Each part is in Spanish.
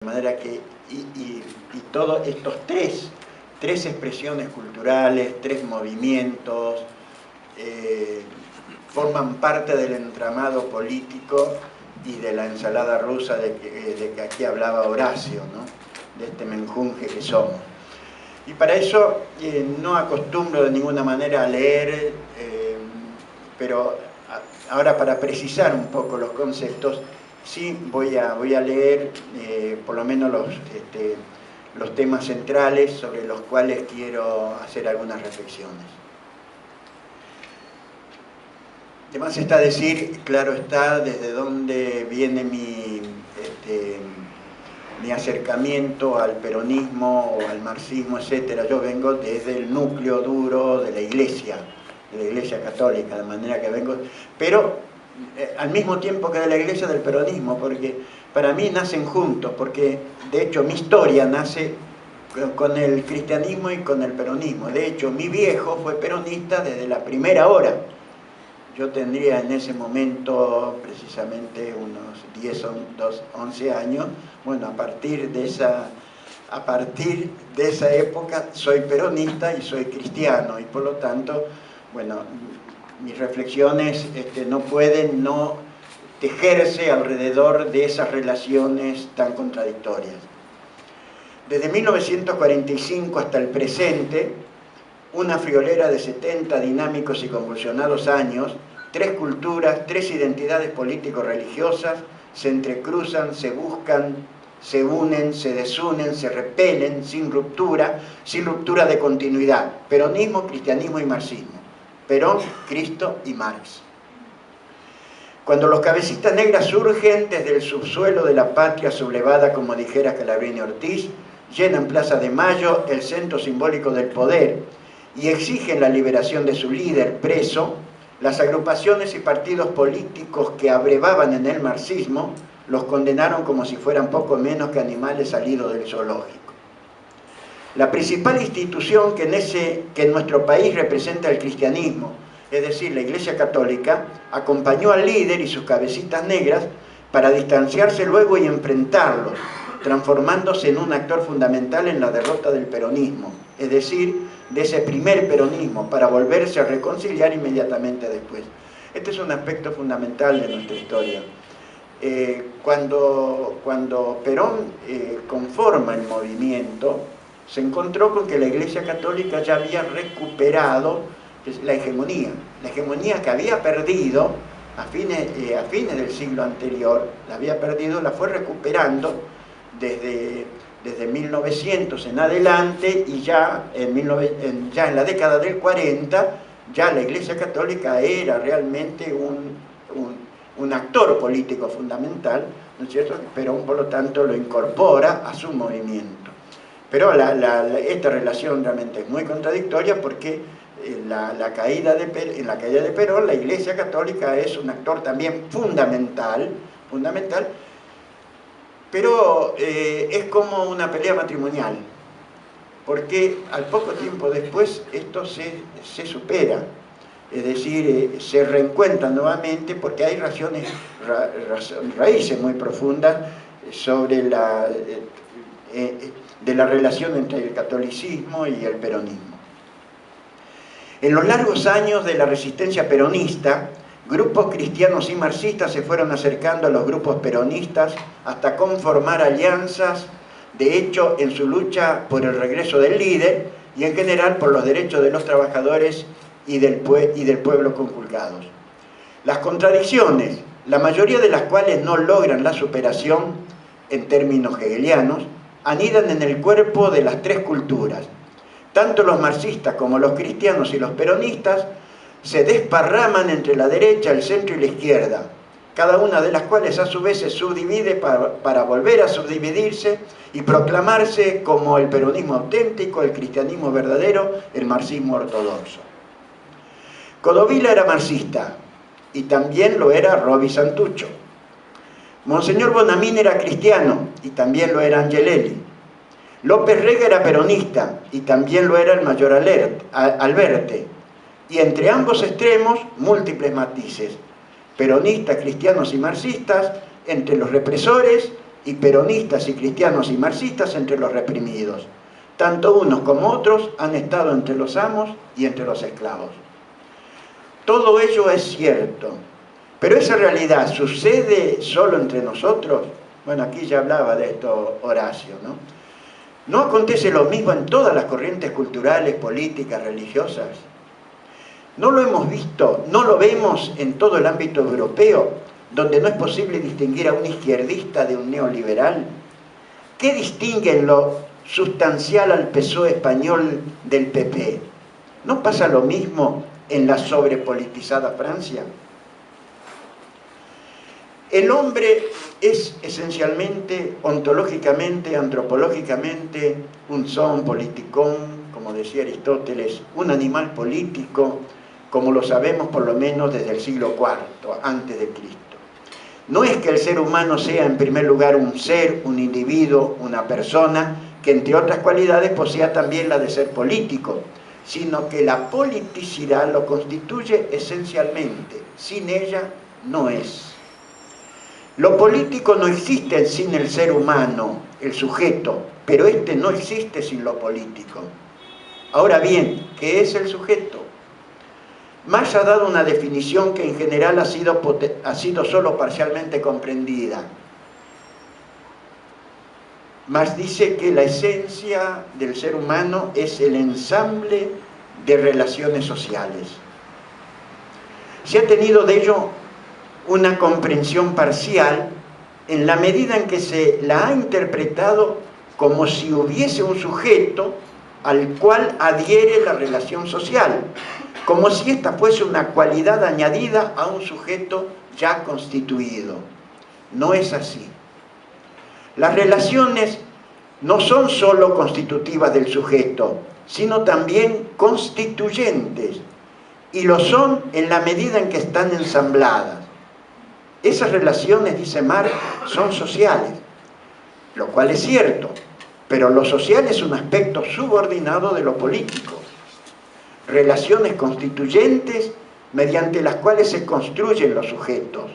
De manera que, y todos estos tres expresiones culturales, tres movimientos, forman parte del entramado político y de la ensalada rusa de que aquí hablaba Horacio, ¿no? De este menjunje que somos. Y para eso no acostumbro de ninguna manera a leer, pero ahora para precisar un poco los conceptos, sí voy a leer por lo menos los temas centrales sobre los cuales quiero hacer algunas reflexiones. Además está decir, claro está, desde dónde viene mi acercamiento al peronismo o al marxismo, etc. Yo vengo desde el núcleo duro de la Iglesia católica, de manera que vengo, pero al mismo tiempo que de la Iglesia, del peronismo, porque para mí nacen juntos, porque de hecho mi historia nace con el cristianismo y con el peronismo. De hecho, mi viejo fue peronista desde la primera hora. Yo tendría en ese momento precisamente unos 10, 11 años. Bueno, a partir de esa época soy peronista y soy cristiano, y por lo tanto, bueno, mis reflexiones no pueden no tejerse alrededor de esas relaciones tan contradictorias. Desde 1945 hasta el presente, una friolera de 70 dinámicos y convulsionados años, tres culturas, tres identidades político-religiosas se entrecruzan, se buscan, se unen, se desunen, se repelen, sin ruptura de continuidad. Peronismo, cristianismo y marxismo. Perón, Cristo y Marx. Cuando los cabecitas negras surgen desde el subsuelo de la patria sublevada, como dijera Scalabrini Ortiz, llenan Plaza de Mayo, el centro simbólico del poder, y exigen la liberación de su líder preso, las agrupaciones y partidos políticos que abrevaban en el marxismo los condenaron como si fueran poco menos que animales salidos del zoológico. La principal institución que en nuestro país representa el cristianismo, es decir, la Iglesia Católica, acompañó al líder y sus cabecitas negras para distanciarse luego y enfrentarlos, transformándose en un actor fundamental en la derrota del peronismo, es decir, de ese primer peronismo, para volverse a reconciliar inmediatamente después. Este es un aspecto fundamental de nuestra historia. Cuando Perón conforma el movimiento, se encontró con que la Iglesia Católica ya había recuperado la hegemonía que había perdido a fines del siglo anterior, la fue recuperando desde 1900 en adelante, y ya en la década del 40, ya la Iglesia Católica era realmente un actor político fundamental, ¿no es cierto? Perón, por lo tanto, lo incorpora a su movimiento. Pero esta relación realmente es muy contradictoria, porque en la caída de Perón, la Iglesia Católica es un actor también fundamental, pero es como una pelea matrimonial, porque al poco tiempo después esto se supera, es decir, se reencuentran nuevamente, porque hay raíces muy profundas sobre de la relación entre el catolicismo y el peronismo. En los largos años de la resistencia peronista, grupos cristianos y marxistas se fueron acercando a los grupos peronistas hasta conformar alianzas, de hecho, en su lucha por el regreso del líder y en general por los derechos de los trabajadores y del pueblo conculcados. Las contradicciones, la mayoría de las cuales no logran la superación en términos hegelianos, anidan en el cuerpo de las tres culturas. Tanto los marxistas como los cristianos y los peronistas se desparraman entre la derecha, el centro y la izquierda, cada una de las cuales a su vez se subdivide para volver a subdividirse y proclamarse como el peronismo auténtico, el cristianismo verdadero, el marxismo ortodoxo. Codovilla era marxista, y también lo era Roby Santucho. Monseñor Bonamín era cristiano, y también lo era Angelelli. López Rega era peronista, y también lo era el mayor Alberte. Y entre ambos extremos, múltiples matices: peronistas, cristianos y marxistas, entre los represores y peronistas y cristianos y marxistas entre los reprimidos. Tanto unos como otros han estado entre los amos y entre los esclavos. Todo ello es cierto, pero esa realidad sucede solo entre nosotros. Bueno, aquí ya hablaba de esto Horacio, ¿no? ¿No acontece lo mismo en todas las corrientes culturales, políticas, religiosas? ¿No lo hemos visto, no lo vemos en todo el ámbito europeo, donde no es posible distinguir a un izquierdista de un neoliberal? ¿Qué distingue en lo sustancial al PSOE español del PP? ¿No pasa lo mismo en la sobrepolitizada Francia? El hombre es esencialmente, ontológicamente, antropológicamente, un zoon politikon, como decía Aristóteles, un animal político, como lo sabemos por lo menos desde el siglo IV, antes de Cristo. No es que el ser humano sea en primer lugar un ser, un individuo, una persona, que entre otras cualidades posea también la de ser político, sino que la politicidad lo constituye esencialmente. Sin ella no es. Lo político no existe sin el ser humano, el sujeto, pero este no existe sin lo político. Ahora bien, ¿qué es el sujeto? Marx ha dado una definición que en general ha sido solo parcialmente comprendida. Marx dice que la esencia del ser humano es el ensamble de relaciones sociales. Se ha tenido de ello una comprensión parcial en la medida en que se la ha interpretado como si hubiese un sujeto al cual adhiere la relación social, como si esta fuese una cualidad añadida a un sujeto ya constituido. No es así. Las relaciones no son sólo constitutivas del sujeto, sino también constituyentes, y lo son en la medida en que están ensambladas. Esas relaciones, dice Marx, son sociales, lo cual es cierto, pero lo social es un aspecto subordinado de lo político. Relaciones constituyentes mediante las cuales se construyen los sujetos.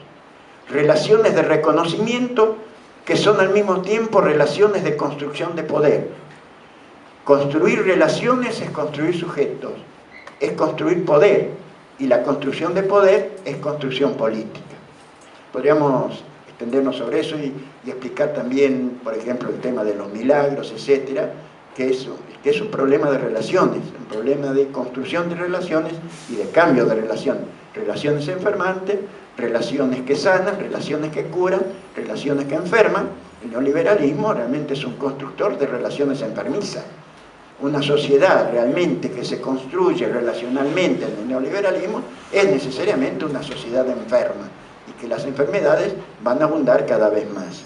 Relaciones de reconocimiento que son al mismo tiempo relaciones de construcción de poder. Construir relaciones es construir sujetos, es construir poder, y la construcción de poder es construcción política. Podríamos extendernos sobre eso y explicar también, por ejemplo, el tema de los milagros, etcétera, que es un problema de relaciones, un problema de construcción de relaciones y de cambio de relaciones. Relaciones enfermantes, relaciones que sanan, relaciones que curan, relaciones que enferman. El neoliberalismo realmente es un constructor de relaciones enfermizas. Una sociedad realmente que se construye relacionalmente en el neoliberalismo es necesariamente una sociedad enferma, y que las enfermedades van a abundar cada vez más.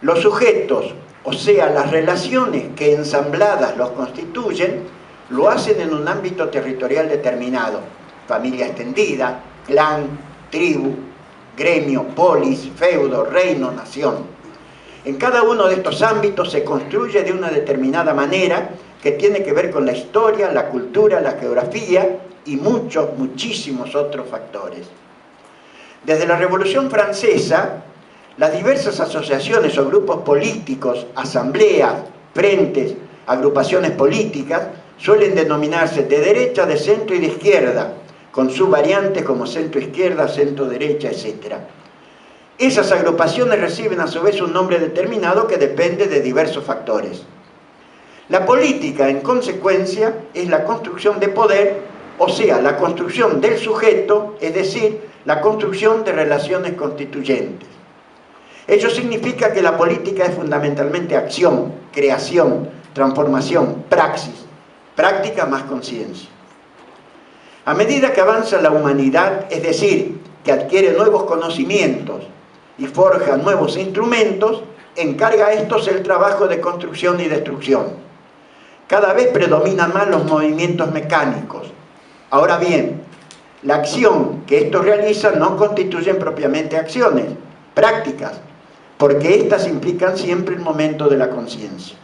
Los sujetos, o sea, las relaciones que ensambladas los constituyen, lo hacen en un ámbito territorial determinado: familia extendida, clan, tribu, gremio, polis, feudo, reino, nación. En cada uno de estos ámbitos se construye de una determinada manera que tiene que ver con la historia, la cultura, la geografía y muchísimos otros factores. Desde la Revolución Francesa, las diversas asociaciones o grupos políticos, asambleas, frentes, agrupaciones políticas, suelen denominarse de derecha, de centro y de izquierda, con subvariantes como centro-izquierda, centro-derecha, etc. Esas agrupaciones reciben a su vez un nombre determinado que depende de diversos factores. La política, en consecuencia, es la construcción de poder, o sea, la construcción del sujeto, es decir, la construcción de relaciones constituyentes. Ello significa que la política es fundamentalmente acción, creación, transformación, praxis, práctica más conciencia. A medida que avanza la humanidad, es decir, que adquiere nuevos conocimientos y forja nuevos instrumentos, encarga a estos el trabajo de construcción y destrucción. Cada vez predominan más los movimientos mecánicos. Ahora bien, la acción que estos realizan no constituyen propiamente acciones, prácticas, porque éstas implican siempre el momento de la conciencia.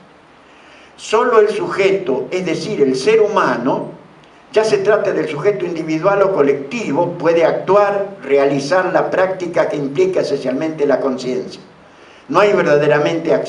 Solo el sujeto, es decir, el ser humano, ya se trate del sujeto individual o colectivo, puede actuar, realizar la práctica que implica esencialmente la conciencia. no hay verdaderamente acción.